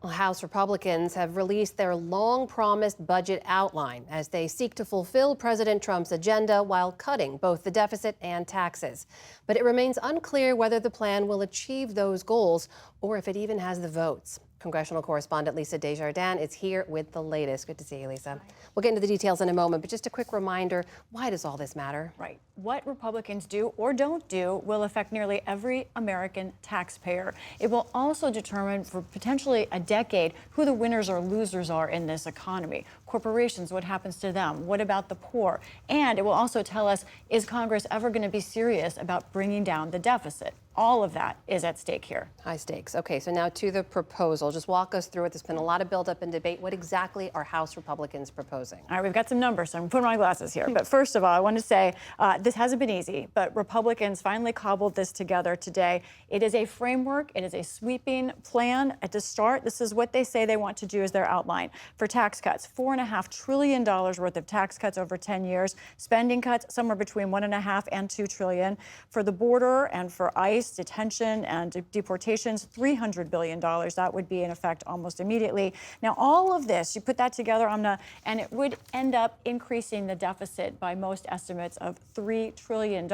Well, House Republicans have released their long-promised budget outline as they seek to fulfill President Trump's agenda while cutting both the deficit and taxes. But it remains unclear whether the plan will achieve those goals or if it even has the votes. Congressional correspondent Lisa Desjardins is here with the latest. Good to see you, Lisa. Hi. We'll get into the details in a moment, but just a quick reminder, why does all this matter? Right. What Republicans do or don't do will affect nearly every American taxpayer. It will also determine for potentially a decade who the winners or losers are in this economy. Corporations, what happens to them? What about the poor? And it will also tell us, is Congress ever going to be serious about bringing down the deficit? All of that is at stake here. High stakes. Okay, so now to the proposal. Just walk us through it. There's been a lot of buildup and debate. What exactly are House Republicans proposing? All right, we've got some numbers, so I'm putting my glasses here. But first of all, I want to say this hasn't been easy, but Republicans finally cobbled this together today. It is a framework. It is a sweeping plan. At the start, this is what they say they want to do as their outline. For tax cuts, $4.5 trillion worth of tax cuts over 10 years. Spending cuts, somewhere between $1.5 and $2 trillion. For the border and for ICE, detention and deportations, $300 billion. That would be in effect almost immediately. Now, all of this, you put that together, Amna, and it would end up increasing the deficit by most estimates of $3 trillion.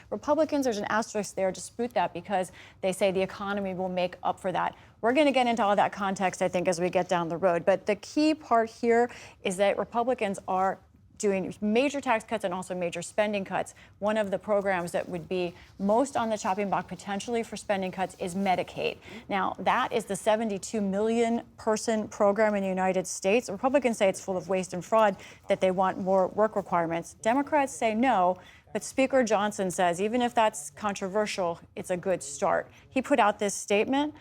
Republicans, there's an asterisk there, dispute that because they say the economy will make up for that. We're going to get into all that context, I think, as we get down the road. But the key part here is that Republicans are doing major tax cuts and also major spending cuts. One of the programs that would be most on the chopping block potentially for spending cuts is Medicaid. Now, that is the 72 million person program in the United States. Republicans say it's full of waste and fraud, that they want more work requirements. Democrats say no. But Speaker Johnson says even if that's controversial, it's a good start. He put out this statement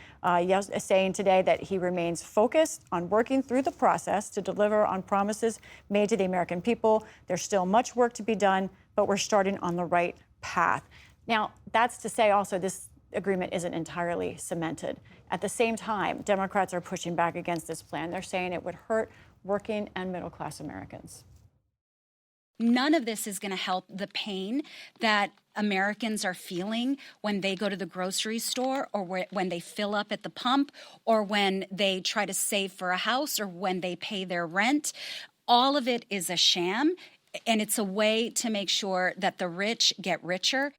saying today that he remains focused on working through the process to deliver on promises made to the American people. There's still much work to be done, but we're starting on the right path. Now, that's to say also this agreement isn't entirely cemented. At the same time, Democrats are pushing back against this plan. They're saying it would hurt working and middle-class Americans. None of this is going to help the pain that Americans are feeling when they go to the grocery store or when they fill up at the pump or when they try to save for a house or when they pay their rent. All of it is a sham, and it's a way to make sure that the rich get richer.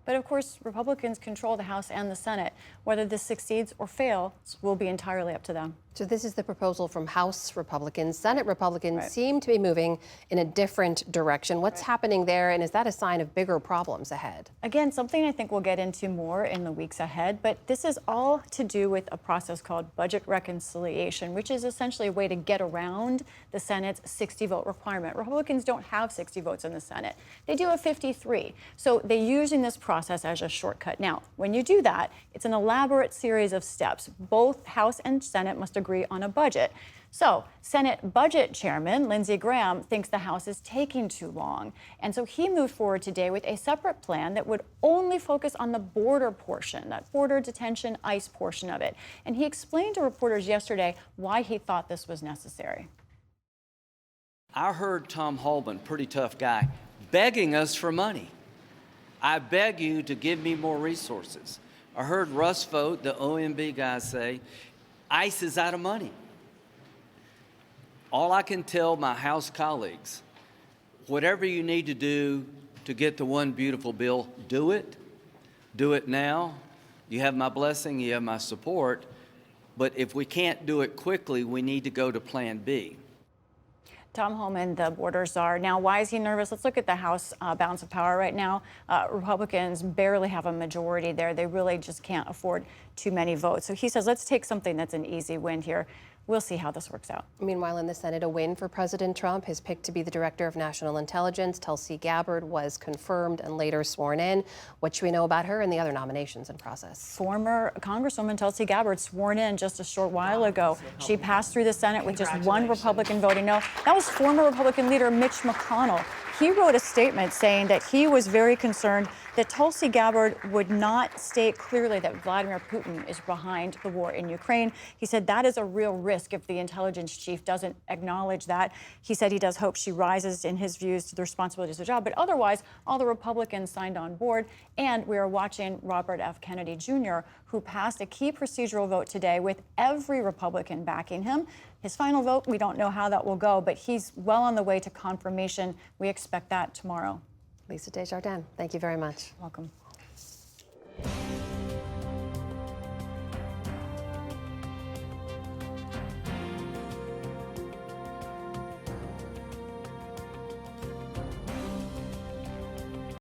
But of course, Republicans control the House and the Senate. Whether this succeeds or fails will be entirely up to them. So this is the proposal from House Republicans. Senate Republicans seem to be moving in a different direction. What's happening there, and is that a sign of bigger problems ahead? Again, something I think we'll get into more in the weeks ahead, but this is all to do with a process called budget reconciliation, which is essentially a way to get around the Senate's 60-vote requirement. Republicans don't have 60 votes in the Senate. They do have 53. So they're using this process as a shortcut. Now, when you do that, it's an elaborate series of steps. Both House and Senate must agree on a budget. So Senate Budget Chairman Lindsey Graham thinks the House is taking too long. And so he moved forward today with a separate plan that would only focus on the border portion, that border detention ICE portion of it. And he explained to reporters yesterday why he thought this was necessary. I heard Tom Holman, pretty tough guy, begging us for money. I beg you to give me more resources. I heard Russ Vought, the OMB guy, say, ICE is out of money. All I can tell my House colleagues, whatever you need to do to get the one beautiful bill, do it. Do it now. You have my blessing, you have my support. But if we can't do it quickly, we need to go to Plan B. Tom Homan, the border czar. Now, why is he nervous? Let's look at the House balance of power right now. Republicans barely have a majority there. They really just can't afford too many votes. So he says, let's take something that's an easy win here. We'll see how this works out. Meanwhile, in the Senate, a win for President Trump. His pick to be the Director of National Intelligence, Tulsi Gabbard, was confirmed and later sworn in. What should we know about her and the other nominations in process? Former Congresswoman Tulsi Gabbard sworn in just a short while ago. She passed through the Senate with just one Republican voting no. That was former Republican leader Mitch McConnell. he wrote a statement saying that he was very concerned that Tulsi Gabbard would not state clearly that Vladimir Putin is behind the war in Ukraine. He said that is a real risk if the intelligence chief doesn't acknowledge that. He said he does hope she rises, in his views, to the responsibilities of the job. But otherwise, all the Republicans signed on board. And we are watching Robert F. Kennedy Jr., who passed a key procedural vote today with every Republican backing him. His final vote, we don't know how that will go, but he's well on the way to confirmation. We expect that tomorrow. Lisa Desjardins, thank you very much. Welcome.